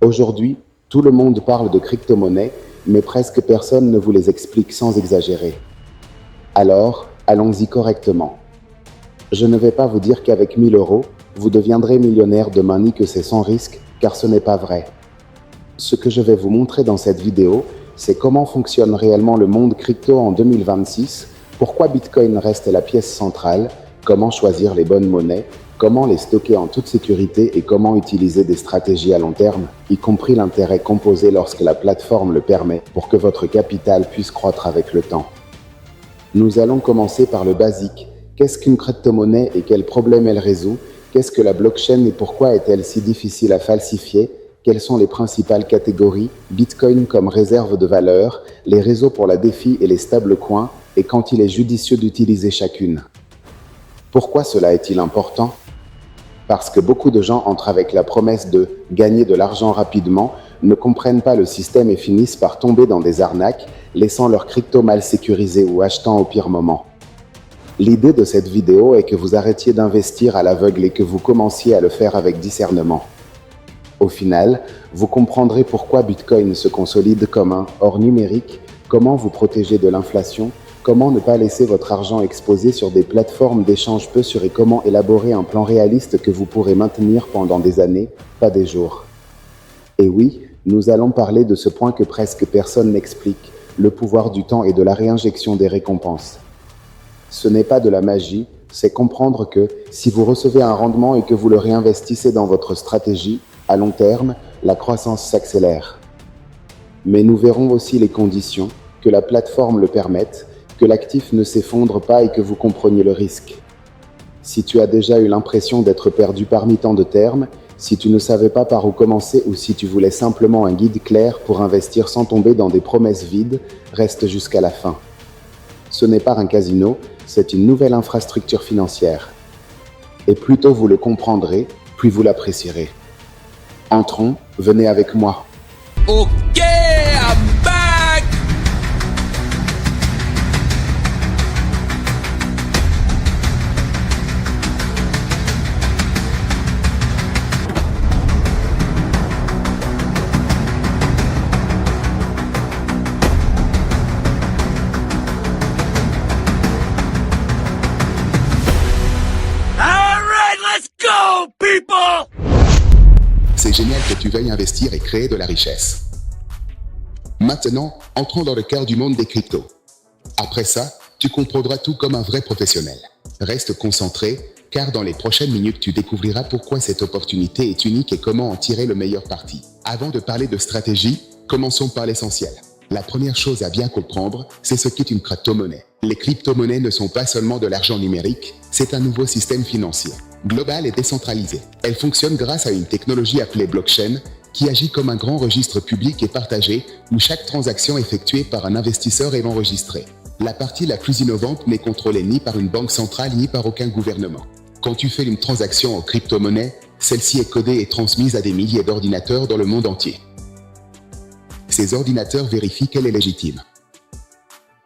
Aujourd'hui, tout le monde parle de crypto-monnaies, mais presque personne ne vous les explique sans exagérer. Alors, allons-y correctement. Je ne vais pas vous dire qu'avec 1000 €, vous deviendrez millionnaire demain ni que c'est sans risque, car ce n'est pas vrai. Ce que je vais vous montrer dans cette vidéo, c'est comment fonctionne réellement le monde crypto en 2026, pourquoi Bitcoin reste la pièce centrale, comment choisir les bonnes monnaies, comment les stocker en toute sécurité et comment utiliser des stratégies à long terme, y compris l'intérêt composé lorsque la plateforme le permet, pour que votre capital puisse croître avec le temps. Nous allons commencer par le basique. Qu'est-ce qu'une crypto-monnaie et quels problèmes elle résout? Qu'est-ce que la blockchain et pourquoi est-elle si difficile à falsifier? Quelles sont les principales catégories? Bitcoin comme réserve de valeur, les réseaux pour la défi et les stablecoins, et quand il est judicieux d'utiliser chacune. Pourquoi cela est-il important? Parce que beaucoup de gens entrent avec la promesse de gagner de l'argent rapidement, ne comprennent pas le système et finissent par tomber dans des arnaques, laissant leur crypto mal sécurisé ou achetant au pire moment. L'idée de cette vidéo est que vous arrêtiez d'investir à l'aveugle et que vous commenciez à le faire avec discernement. Au final, vous comprendrez pourquoi Bitcoin se consolide comme un or numérique, comment vous protéger de l'inflation, comment ne pas laisser votre argent exposé sur des plateformes d'échange peu sûres et comment élaborer un plan réaliste que vous pourrez maintenir pendant des années, pas des jours. Et oui, nous allons parler de ce point que presque personne n'explique, le pouvoir du temps et de la réinjection des récompenses. Ce n'est pas de la magie, c'est comprendre que si vous recevez un rendement et que vous le réinvestissez dans votre stratégie, à long terme, la croissance s'accélère. Mais nous verrons aussi les conditions, que la plateforme le permette, que l'actif ne s'effondre pas et que vous compreniez le risque. Si tu as déjà eu l'impression d'être perdu parmi tant de termes, si tu ne savais pas par où commencer ou si tu voulais simplement un guide clair pour investir sans tomber dans des promesses vides, reste jusqu'à la fin. Ce n'est pas un casino, c'est une nouvelle infrastructure financière. Et plus tôt vous le comprendrez, plus vous l'apprécierez. Entrons, venez avec moi. Ok, I'm back. All right, let's go, people. C'est génial que tu veuilles investir et créer de la richesse. Maintenant, entrons dans le cœur du monde des cryptos. Après ça, tu comprendras tout comme un vrai professionnel. Reste concentré, car dans les prochaines minutes, tu découvriras pourquoi cette opportunité est unique et comment en tirer le meilleur parti. Avant de parler de stratégie, commençons par l'essentiel. La première chose à bien comprendre, c'est ce qu'est une crypto-monnaie. Les crypto-monnaies ne sont pas seulement de l'argent numérique, c'est un nouveau système financier. Global et décentralisé. Elle fonctionne grâce à une technologie appelée blockchain qui agit comme un grand registre public et partagé où chaque transaction effectuée par un investisseur est enregistrée. La partie la plus innovante n'est contrôlée ni par une banque centrale ni par aucun gouvernement. Quand tu fais une transaction en crypto-monnaie, celle-ci est codée et transmise à des milliers d'ordinateurs dans le monde entier. Ces ordinateurs vérifient qu'elle est légitime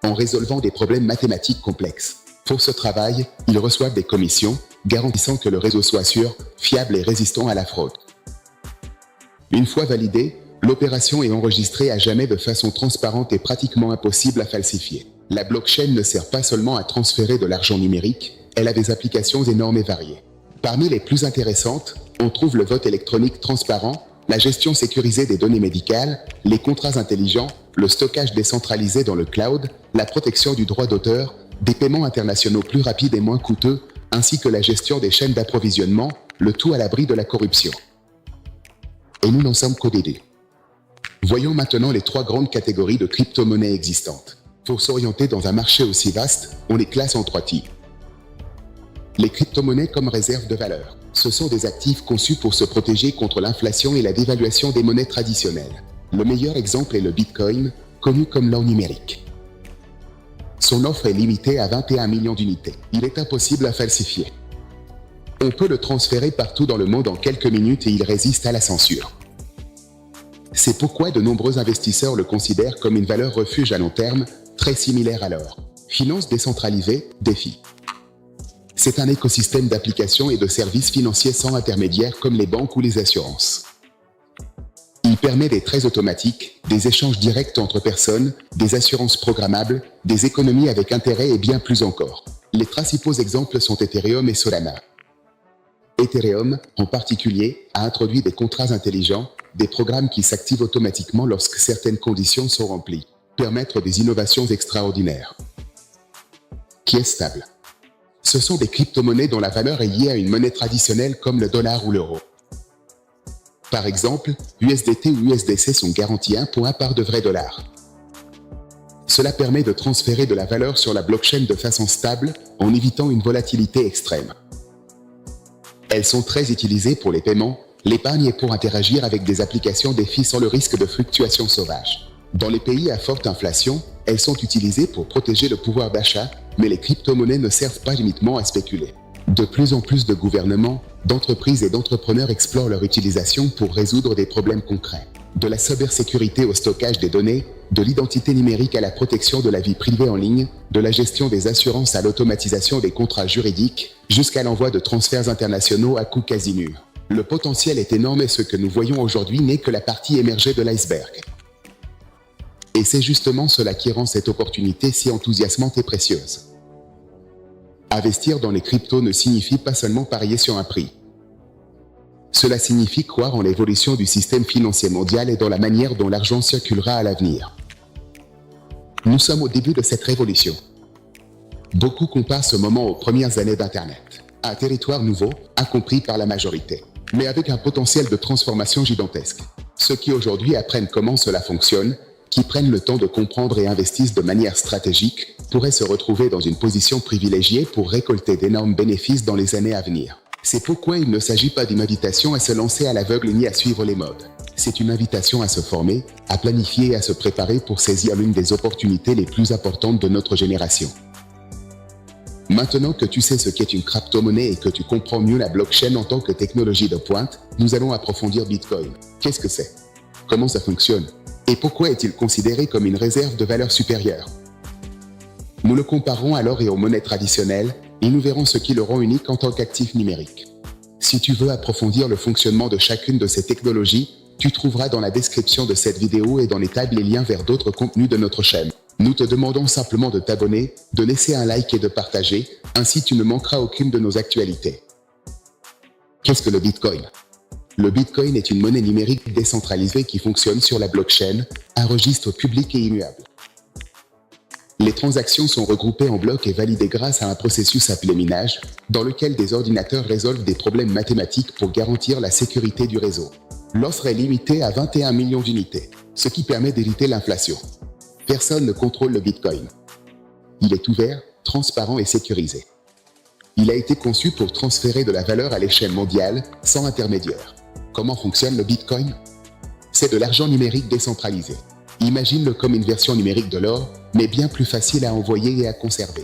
en résolvant des problèmes mathématiques complexes. Pour ce travail, ils reçoivent des commissions, garantissant que le réseau soit sûr, fiable et résistant à la fraude. Une fois validée, l'opération est enregistrée à jamais de façon transparente et pratiquement impossible à falsifier. La blockchain ne sert pas seulement à transférer de l'argent numérique, elle a des applications énormes et variées. Parmi les plus intéressantes, on trouve le vote électronique transparent, la gestion sécurisée des données médicales, les contrats intelligents, le stockage décentralisé dans le cloud, la protection du droit d'auteur, des paiements internationaux plus rapides et moins coûteux, ainsi que la gestion des chaînes d'approvisionnement, le tout à l'abri de la corruption. Et nous n'en sommes qu'au début. Voyons maintenant les trois grandes catégories de crypto-monnaies existantes. Pour s'orienter dans un marché aussi vaste, on les classe en trois types. Les crypto-monnaies comme réserve de valeur. Ce sont des actifs conçus pour se protéger contre l'inflation et la dévaluation des monnaies traditionnelles. Le meilleur exemple est le Bitcoin, connu comme l'or numérique. Son offre est limitée à 21 millions d'unités. Il est impossible à falsifier. On peut le transférer partout dans le monde en quelques minutes et il résiste à la censure. C'est pourquoi de nombreux investisseurs le considèrent comme une valeur refuge à long terme, très similaire à l'or. Finance décentralisée, DeFi. C'est un écosystème d'applications et de services financiers sans intermédiaire comme les banques ou les assurances. Il permet des traits automatiques, des échanges directs entre personnes, des assurances programmables, des économies avec intérêt et bien plus encore. Les principaux exemples sont Ethereum et Solana. Ethereum, en particulier, a introduit des contrats intelligents, des programmes qui s'activent automatiquement lorsque certaines conditions sont remplies, permettre des innovations extraordinaires. Qui est stable. Ce sont des crypto-monnaies dont la valeur est liée à une monnaie traditionnelle comme le dollar ou l'euro. Par exemple, USDT ou USDC sont garantis 1 pour 1 part de vrai dollar. Cela permet de transférer de la valeur sur la blockchain de façon stable en évitant une volatilité extrême. Elles sont très utilisées pour les paiements, l'épargne et pour interagir avec des applications défis sans le risque de fluctuations sauvages. Dans les pays à forte inflation, elles sont utilisées pour protéger le pouvoir d'achat, mais les crypto-monnaies ne servent pas uniquement à spéculer. De plus en plus de gouvernements, d'entreprises et d'entrepreneurs explorent leur utilisation pour résoudre des problèmes concrets. De la cybersécurité au stockage des données, de l'identité numérique à la protection de la vie privée en ligne, de la gestion des assurances à l'automatisation des contrats juridiques, jusqu'à l'envoi de transferts internationaux à coût quasi nul. Le potentiel est énorme et ce que nous voyons aujourd'hui n'est que la partie émergée de l'iceberg. Et c'est justement cela qui rend cette opportunité si enthousiasmante et précieuse. Investir dans les cryptos ne signifie pas seulement parier sur un prix. Cela signifie croire en l'évolution du système financier mondial et dans la manière dont l'argent circulera à l'avenir. Nous sommes au début de cette révolution. Beaucoup comparent ce moment aux premières années d'Internet. Un territoire nouveau, incompris par la majorité, mais avec un potentiel de transformation gigantesque. Ceux qui aujourd'hui apprennent comment cela fonctionne, qui prennent le temps de comprendre et investissent de manière stratégique, pourraient se retrouver dans une position privilégiée pour récolter d'énormes bénéfices dans les années à venir. C'est pourquoi il ne s'agit pas d'une invitation à se lancer à l'aveugle ni à suivre les modes. C'est une invitation à se former, à planifier et à se préparer pour saisir l'une des opportunités les plus importantes de notre génération. Maintenant que tu sais ce qu'est une crypto-monnaie et que tu comprends mieux la blockchain en tant que technologie de pointe, nous allons approfondir Bitcoin. Qu'est-ce que c'est? Comment ça fonctionne? Et pourquoi est-il considéré comme une réserve de valeur supérieure? Nous le comparerons à l'or et aux monnaies traditionnelles, et nous verrons ce qui le rend unique en tant qu'actif numérique. Si tu veux approfondir le fonctionnement de chacune de ces technologies, tu trouveras dans la description de cette vidéo et dans les tables les liens vers d'autres contenus de notre chaîne. Nous te demandons simplement de t'abonner, de laisser un like et de partager, ainsi tu ne manqueras aucune de nos actualités. Qu'est-ce que le Bitcoin? Le Bitcoin est une monnaie numérique décentralisée qui fonctionne sur la blockchain, un registre public et immuable. Les transactions sont regroupées en blocs et validées grâce à un processus appelé minage, dans lequel des ordinateurs résolvent des problèmes mathématiques pour garantir la sécurité du réseau. L'offre est limitée à 21 millions d'unités, ce qui permet d'éviter l'inflation. Personne ne contrôle le Bitcoin. Il est ouvert, transparent et sécurisé. Il a été conçu pour transférer de la valeur à l'échelle mondiale, sans intermédiaire. Comment fonctionne le Bitcoin? C'est de l'argent numérique décentralisé. Imagine-le comme une version numérique de l'or, mais bien plus facile à envoyer et à conserver.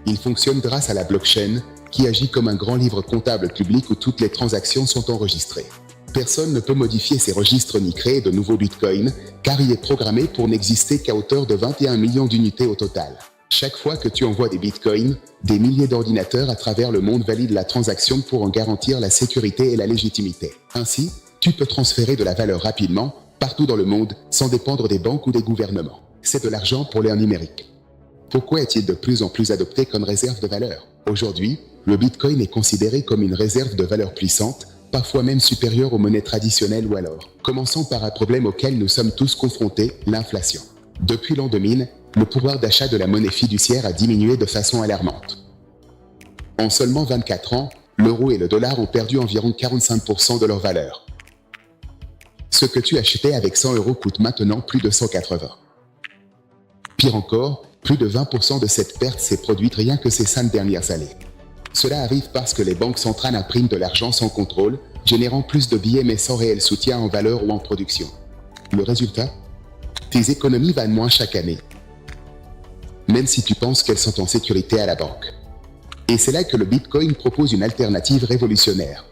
Il fonctionne grâce à la blockchain, qui agit comme un grand livre comptable public où toutes les transactions sont enregistrées. Personne ne peut modifier ces registres ni créer de nouveaux bitcoins, car il est programmé pour n'exister qu'à hauteur de 21 millions d'unités au total. Chaque fois que tu envoies des bitcoins, des milliers d'ordinateurs à travers le monde valident la transaction pour en garantir la sécurité et la légitimité. Ainsi, tu peux transférer de la valeur rapidement, partout dans le monde, sans dépendre des banques ou des gouvernements. C'est de l'argent pour l'ère numérique. Pourquoi est-il de plus en plus adopté comme réserve de valeur? Aujourd'hui, le Bitcoin est considéré comme une réserve de valeur puissante, parfois même supérieure aux monnaies traditionnelles ou à l'or. Commençons par un problème auquel nous sommes tous confrontés, l'inflation. Depuis l'an 2000, le pouvoir d'achat de la monnaie fiduciaire a diminué de façon alarmante. En seulement 24 ans, l'euro et le dollar ont perdu environ 45% de leur valeur. Ce que tu achetais avec 100 € coûte maintenant plus de 180. Pire encore, plus de 20% de cette perte s'est produite rien que ces 5 dernières années. Cela arrive parce que les banques centrales impriment de l'argent sans contrôle, générant plus de billets mais sans réel soutien en valeur ou en production. Le résultat? Tes économies valent moins chaque année, même si tu penses qu'elles sont en sécurité à la banque. Et c'est là que le Bitcoin propose une alternative révolutionnaire.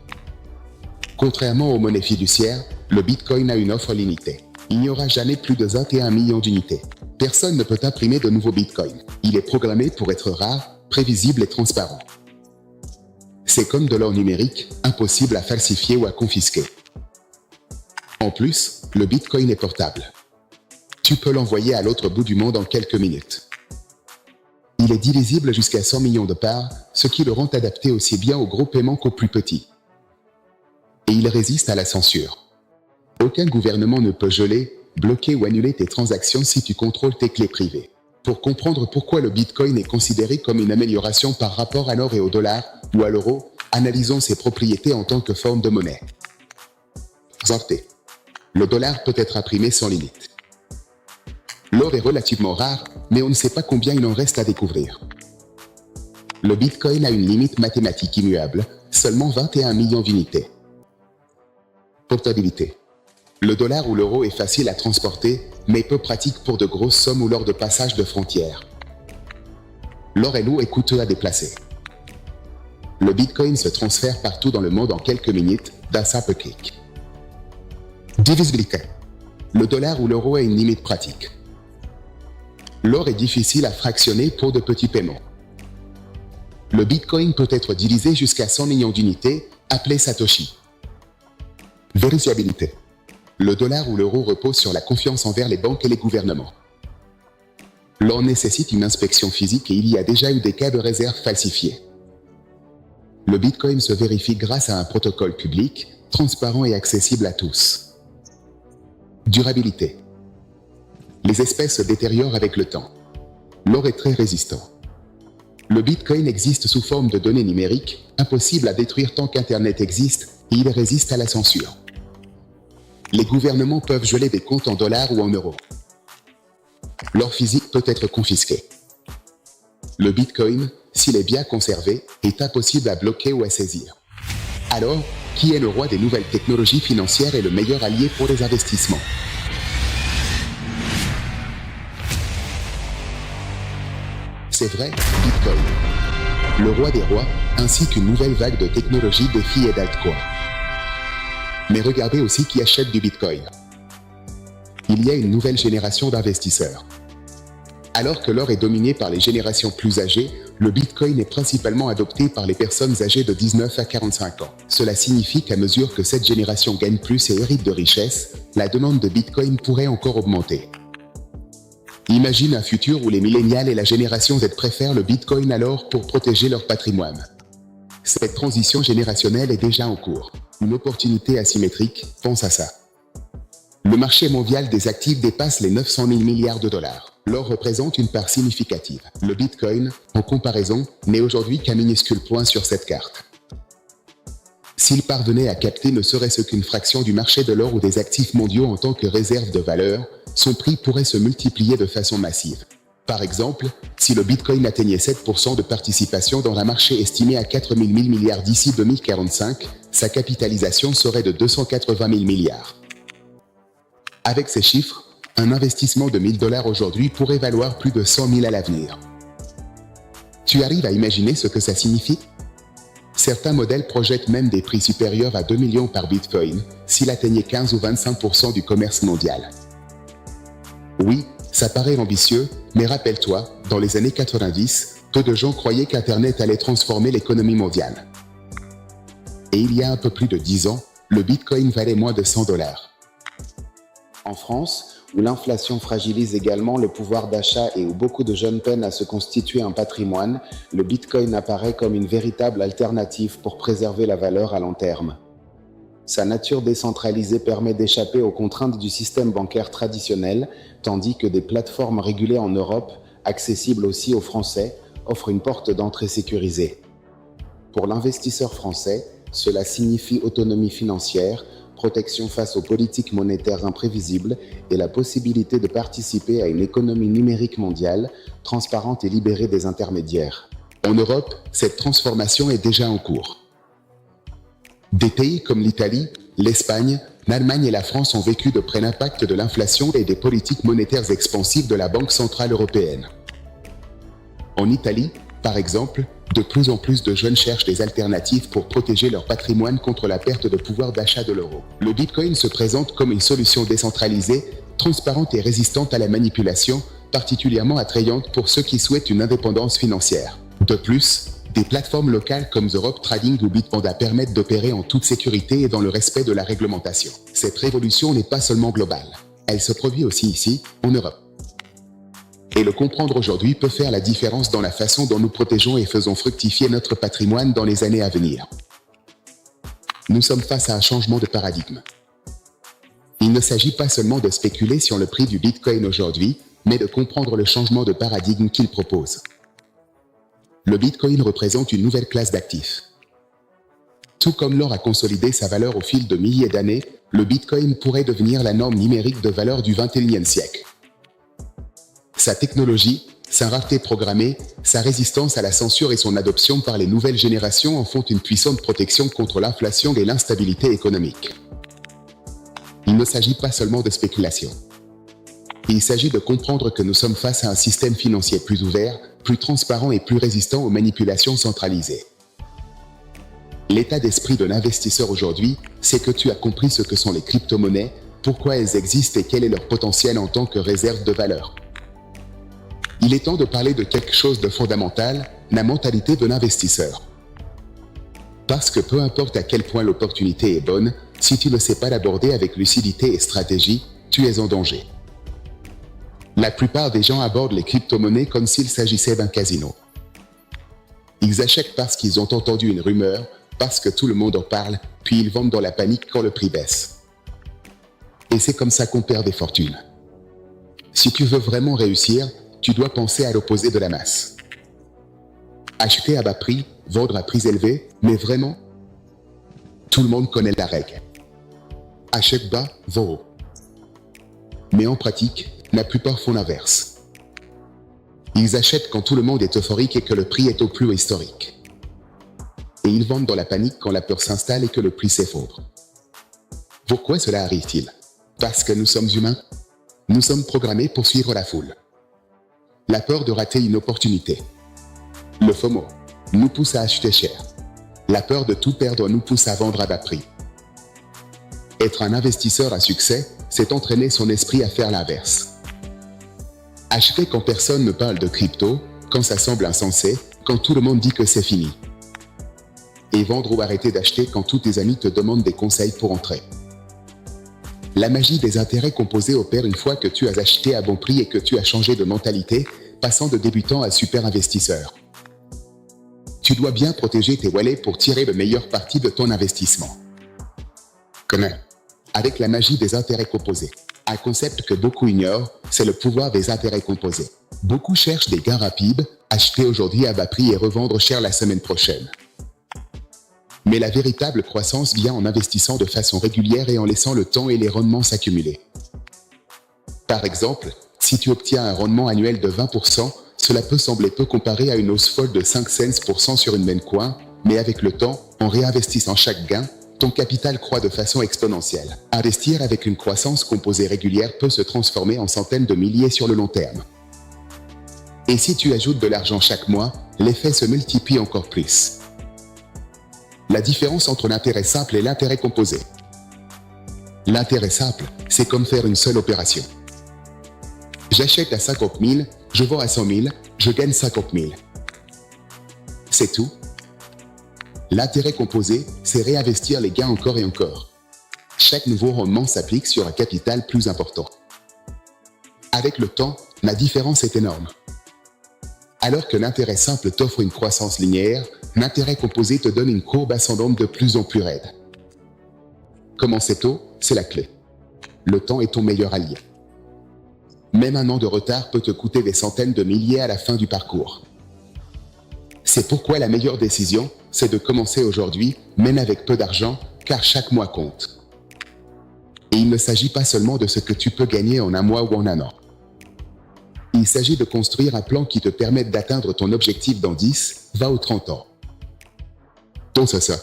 Contrairement aux monnaies fiduciaires, le Bitcoin a une offre limitée. Il n'y aura jamais plus de 21 millions d'unités. Personne ne peut imprimer de nouveaux Bitcoins. Il est programmé pour être rare, prévisible et transparent. C'est comme de l'or numérique, impossible à falsifier ou à confisquer. En plus, le Bitcoin est portable. Tu peux l'envoyer à l'autre bout du monde en quelques minutes. Il est divisible jusqu'à 100 millions de parts, ce qui le rend adapté aussi bien aux gros paiements qu'aux plus petits. Et il résiste à la censure. Aucun gouvernement ne peut geler, bloquer ou annuler tes transactions si tu contrôles tes clés privées. Pour comprendre pourquoi le Bitcoin est considéré comme une amélioration par rapport à l'or et au dollar, ou à l'euro, analysons ses propriétés en tant que forme de monnaie. Santé. Le dollar peut être imprimé sans limite. L'or est relativement rare, mais on ne sait pas combien il en reste à découvrir. Le Bitcoin a une limite mathématique immuable, seulement 21 millions d'unités. Portabilité. Le dollar ou l'euro est facile à transporter, mais peu pratique pour de grosses sommes ou lors de passage de frontières. L'or est lourd et coûteux à déplacer. Le Bitcoin se transfère partout dans le monde en quelques minutes, d'un simple clic. Divisibilité. Le dollar ou l'euro a une limite pratique. L'or est difficile à fractionner pour de petits paiements. Le Bitcoin peut être divisé jusqu'à 100 millions d'unités, appelées Satoshi. Vérifiabilité. Le dollar ou l'euro repose sur la confiance envers les banques et les gouvernements. L'or nécessite une inspection physique et il y a déjà eu des cas de réserve falsifiés. Le Bitcoin se vérifie grâce à un protocole public, transparent et accessible à tous. Durabilité. Les espèces se détériorent avec le temps. L'or est très résistant. Le Bitcoin existe sous forme de données numériques, impossible à détruire tant qu'Internet existe, et il résiste à la censure. Les gouvernements peuvent geler des comptes en dollars ou en euros. L'or physique peut être confisqué. Le Bitcoin, s'il est bien conservé, est impossible à bloquer ou à saisir. Alors, qui est le roi des nouvelles technologies financières et le meilleur allié pour les investissements ? C'est vrai, Bitcoin. Le roi des rois, ainsi qu'une nouvelle vague de technologies, défis et d'altcoins. Mais regardez aussi qui achète du Bitcoin. Il y a une nouvelle génération d'investisseurs. Alors que l'or est dominé par les générations plus âgées, le Bitcoin est principalement adopté par les personnes âgées de 19 à 45 ans. Cela signifie qu'à mesure que cette génération gagne plus et hérite de richesses, la demande de Bitcoin pourrait encore augmenter. Imagine un futur où les millénials et la génération Z préfèrent le Bitcoin à l'or pour protéger leur patrimoine. Cette transition générationnelle est déjà en cours. Une opportunité asymétrique, pense à ça. Le marché mondial des actifs dépasse les 900 000 milliards de dollars. L'or représente une part significative. Le Bitcoin, en comparaison, n'est aujourd'hui qu'un minuscule point sur cette carte. S'il parvenait à capter ne serait-ce qu'une fraction du marché de l'or ou des actifs mondiaux en tant que réserve de valeur, son prix pourrait se multiplier de façon massive. Par exemple, si le Bitcoin atteignait 7% de participation dans un marché estimé à 4 000 milliards d'ici 2045, sa capitalisation serait de 280 000 milliards. Avec ces chiffres, un investissement de 1 000 $ aujourd'hui pourrait valoir plus de 100 000 à l'avenir. Tu arrives à imaginer ce que ça signifie ? Certains modèles projettent même des prix supérieurs à 2 millions par Bitcoin, s'il atteignait 15 ou 25% du commerce mondial. Oui, ça paraît ambitieux, mais rappelle-toi, dans les années 90, peu de gens croyaient qu'Internet allait transformer l'économie mondiale. Et il y a un peu plus de 10 ans, le Bitcoin valait moins de 100 $. En France, où l'inflation fragilise également le pouvoir d'achat et où beaucoup de jeunes peinent à se constituer un patrimoine, le Bitcoin apparaît comme une véritable alternative pour préserver la valeur à long terme. Sa nature décentralisée permet d'échapper aux contraintes du système bancaire traditionnel, tandis que des plateformes régulées en Europe, accessibles aussi aux Français, offrent une porte d'entrée sécurisée. Pour l'investisseur français, cela signifie autonomie financière, protection face aux politiques monétaires imprévisibles et la possibilité de participer à une économie numérique mondiale, transparente et libérée des intermédiaires. En Europe, cette transformation est déjà en cours. Des pays comme l'Italie, l'Espagne, l'Allemagne et la France ont vécu de près l'impact de l'inflation et des politiques monétaires expansives de la Banque centrale européenne. En Italie, par exemple, de plus en plus de jeunes cherchent des alternatives pour protéger leur patrimoine contre la perte de pouvoir d'achat de l'euro. Le Bitcoin se présente comme une solution décentralisée, transparente et résistante à la manipulation, particulièrement attrayante pour ceux qui souhaitent une indépendance financière. De plus, Des plateformes locales comme The Rope Trading ou Bitpanda permettent d'opérer en toute sécurité et dans le respect de la réglementation. Cette révolution n'est pas seulement globale. Elle se produit aussi ici, en Europe. Et le comprendre aujourd'hui peut faire la différence dans la façon dont nous protégeons et faisons fructifier notre patrimoine dans les années à venir. Nous sommes face à un changement de paradigme. Il ne s'agit pas seulement de spéculer sur le prix du Bitcoin aujourd'hui, mais de comprendre le changement de paradigme qu'il propose. Le Bitcoin représente une nouvelle classe d'actifs. Tout comme l'or a consolidé sa valeur au fil de milliers d'années, le Bitcoin pourrait devenir la norme numérique de valeur du XXIe siècle. Sa technologie, sa rareté programmée, sa résistance à la censure et son adoption par les nouvelles générations en font une puissante protection contre l'inflation et l'instabilité économique. Il ne s'agit pas seulement de spéculation. Il s'agit de comprendre que nous sommes face à un système financier plus ouvert, plus transparent et plus résistant aux manipulations centralisées. L'état d'esprit de l'investisseur aujourd'hui, c'est que tu as compris ce que sont les crypto-monnaies, pourquoi elles existent et quel est leur potentiel en tant que réserve de valeur. Il est temps de parler de quelque chose de fondamental, la mentalité de l'investisseur. Parce que peu importe à quel point l'opportunité est bonne, si tu ne sais pas l'aborder avec lucidité et stratégie, tu es en danger. La plupart des gens abordent les crypto-monnaies comme s'il s'agissait d'un casino. Ils achètent parce qu'ils ont entendu une rumeur, parce que tout le monde en parle, puis ils vendent dans la panique quand le prix baisse. Et c'est comme ça qu'on perd des fortunes. Si tu veux vraiment réussir, tu dois penser à l'opposé de la masse. Acheter à bas prix, vendre à prix élevé, mais vraiment? Tout le monde connaît la règle. Achète bas, vends haut. Mais en pratique, la plupart font l'inverse. Ils achètent quand tout le monde est euphorique et que le prix est au plus haut historique. Et ils vendent dans la panique quand la peur s'installe et que le prix s'effondre. Pourquoi cela arrive-t-il? Parce que nous sommes humains. Nous sommes programmés pour suivre la foule. La peur de rater une opportunité. Le FOMO nous pousse à acheter cher. La peur de tout perdre nous pousse à vendre à bas prix. Être un investisseur à succès, c'est entraîner son esprit à faire l'inverse. Acheter quand personne ne parle de crypto, quand ça semble insensé, quand tout le monde dit que c'est fini. Et vendre ou arrêter d'acheter quand tous tes amis te demandent des conseils pour entrer. La magie des intérêts composés opère une fois que tu as acheté à bon prix et que tu as changé de mentalité, passant de débutant à super investisseur. Tu dois bien protéger tes wallets pour tirer le meilleur parti de ton investissement. Comment? Avec la magie des intérêts composés. Un concept que beaucoup ignorent, c'est le pouvoir des intérêts composés. Beaucoup cherchent des gains rapides, acheter aujourd'hui à bas prix et revendre cher la semaine prochaine. Mais la véritable croissance vient en investissant de façon régulière et en laissant le temps et les rendements s'accumuler. Par exemple, si tu obtiens un rendement annuel de 20%, cela peut sembler peu comparé à une hausse folle de 5 cents % sur une même coin, mais avec le temps, en réinvestissant chaque gain, ton capital croît de façon exponentielle. Investir avec une croissance composée régulière peut se transformer en centaines de milliers sur le long terme. Et si tu ajoutes de l'argent chaque mois, l'effet se multiplie encore plus. La différence entre l'intérêt simple et l'intérêt composé. L'intérêt simple, c'est comme faire une seule opération. J'achète à 50 000, je vends à 100 000, je gagne 50 000. C'est tout. L'intérêt composé, c'est réinvestir les gains encore et encore. Chaque nouveau rendement s'applique sur un capital plus important. Avec le temps, la différence est énorme. Alors que l'intérêt simple t'offre une croissance linéaire, l'intérêt composé te donne une courbe ascendante de plus en plus raide. Commencer tôt, c'est la clé. Le temps est ton meilleur allié. Même un an de retard peut te coûter des centaines de milliers à la fin du parcours. C'est pourquoi la meilleure décision, c'est de commencer aujourd'hui, même avec peu d'argent, car chaque mois compte. Et il ne s'agit pas seulement de ce que tu peux gagner en un mois ou en un an. Il s'agit de construire un plan qui te permette d'atteindre ton objectif dans 10, 20 ou 30 ans. Donc c'est ça.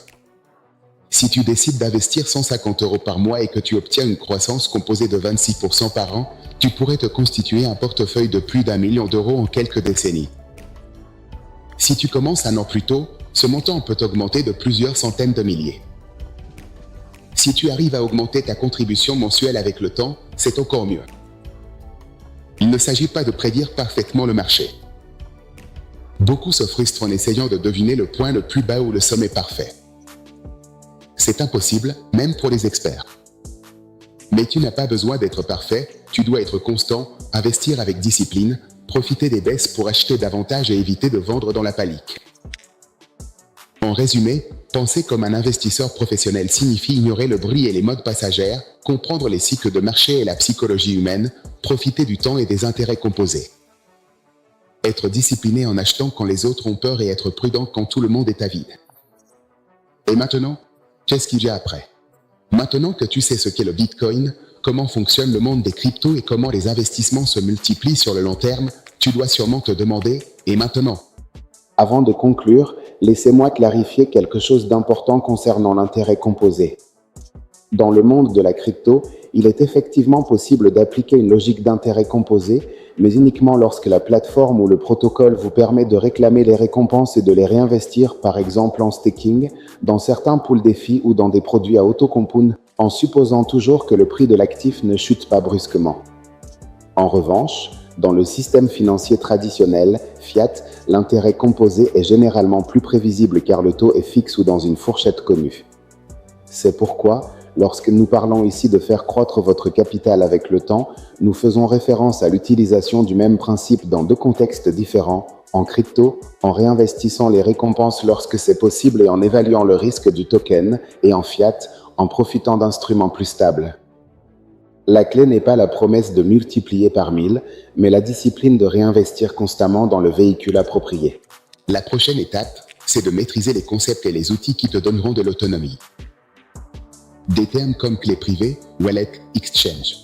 Si tu décides d'investir 150 € par mois et que tu obtiens une croissance composée de 26% par an, tu pourrais te constituer un portefeuille de plus d'1 million d'euros en quelques décennies. Si tu commences un an plus tôt, ce montant peut augmenter de plusieurs centaines de milliers. Si tu arrives à augmenter ta contribution mensuelle avec le temps, c'est encore mieux. Il ne s'agit pas de prédire parfaitement le marché. Beaucoup se frustrent en essayant de deviner le point le plus bas ou le sommet parfait. C'est impossible, même pour les experts. Mais tu n'as pas besoin d'être parfait, tu dois être constant, investir avec discipline, profiter des baisses pour acheter davantage et éviter de vendre dans la panique. En résumé, penser comme un investisseur professionnel signifie ignorer le bruit et les modes passagères, comprendre les cycles de marché et la psychologie humaine, profiter du temps et des intérêts composés. Être discipliné en achetant quand les autres ont peur et être prudent quand tout le monde est avide. Et maintenant, qu'est-ce qu'il y a après ? Maintenant que tu sais ce qu'est le Bitcoin, comment fonctionne le monde des cryptos et comment les investissements se multiplient sur le long terme, tu dois sûrement te demander « et maintenant ?» Avant de conclure, laissez-moi clarifier quelque chose d'important concernant l'intérêt composé. Dans le monde de la crypto, il est effectivement possible d'appliquer une logique d'intérêt composé, mais uniquement lorsque la plateforme ou le protocole vous permet de réclamer les récompenses et de les réinvestir, par exemple en staking, dans certains pools défis ou dans des produits à auto-compound, en supposant toujours que le prix de l'actif ne chute pas brusquement. En revanche, dans le système financier traditionnel, fiat, l'intérêt composé est généralement plus prévisible car le taux est fixe ou dans une fourchette connue. C'est pourquoi, lorsque nous parlons ici de faire croître votre capital avec le temps, nous faisons référence à l'utilisation du même principe dans deux contextes différents, en crypto, en réinvestissant les récompenses lorsque c'est possible et en évaluant le risque du token, et en fiat, en profitant d'instruments plus stables. La clé n'est pas la promesse de multiplier par 1000, mais la discipline de réinvestir constamment dans le véhicule approprié. La prochaine étape, c'est de maîtriser les concepts et les outils qui te donneront de l'autonomie. Des termes comme clé privée, wallet, exchange.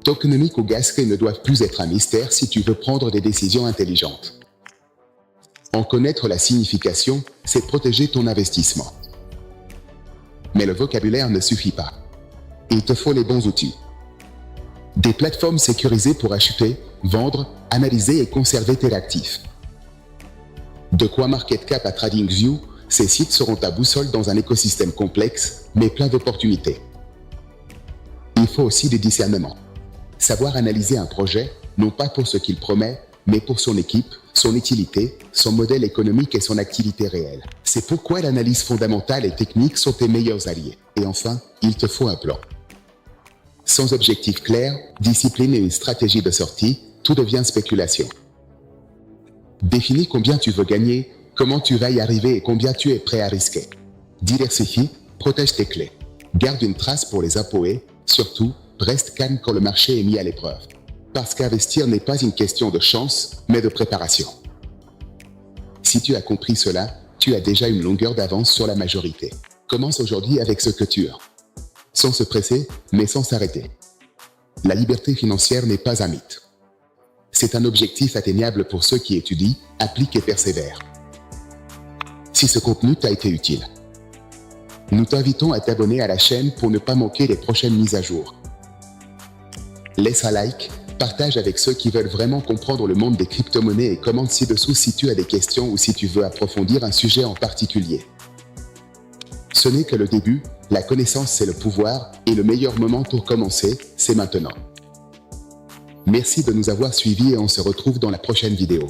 Tokenomics ou gasquet ne doivent plus être un mystère si tu veux prendre des décisions intelligentes. En connaître la signification, c'est protéger ton investissement. Mais le vocabulaire ne suffit pas. Il te faut les bons outils. Des plateformes sécurisées pour acheter, vendre, analyser et conserver tes actifs. De CoinMarketCap à TradingView, ces sites seront ta boussole dans un écosystème complexe, mais plein d'opportunités. Il faut aussi des discernements. Savoir analyser un projet, non pas pour ce qu'il promet, mais pour son équipe, son utilité, son modèle économique et son activité réelle. C'est pourquoi l'analyse fondamentale et technique sont tes meilleurs alliés. Et enfin, il te faut un plan. Sans objectif clair, discipline et une stratégie de sortie, tout devient spéculation. Définis combien tu veux gagner, comment tu vas y arriver et combien tu es prêt à risquer. Diversifie, protège tes clés. Garde une trace pour les impôts et, surtout, reste calme quand le marché est mis à l'épreuve. Parce qu'investir n'est pas une question de chance, mais de préparation. Si tu as compris cela, tu as déjà une longueur d'avance sur la majorité. Commence aujourd'hui avec ce que tu as. Sans se presser, mais sans s'arrêter. La liberté financière n'est pas un mythe. C'est un objectif atteignable pour ceux qui étudient, appliquent et persévèrent. Si ce contenu t'a été utile, nous t'invitons à t'abonner à la chaîne pour ne pas manquer les prochaines mises à jour. Laisse un like, partage avec ceux qui veulent vraiment comprendre le monde des crypto-monnaies et commente ci-dessous si tu as des questions ou si tu veux approfondir un sujet en particulier. Ce n'est que le début, la connaissance c'est le pouvoir et le meilleur moment pour commencer, c'est maintenant. Merci de nous avoir suivis et on se retrouve dans la prochaine vidéo.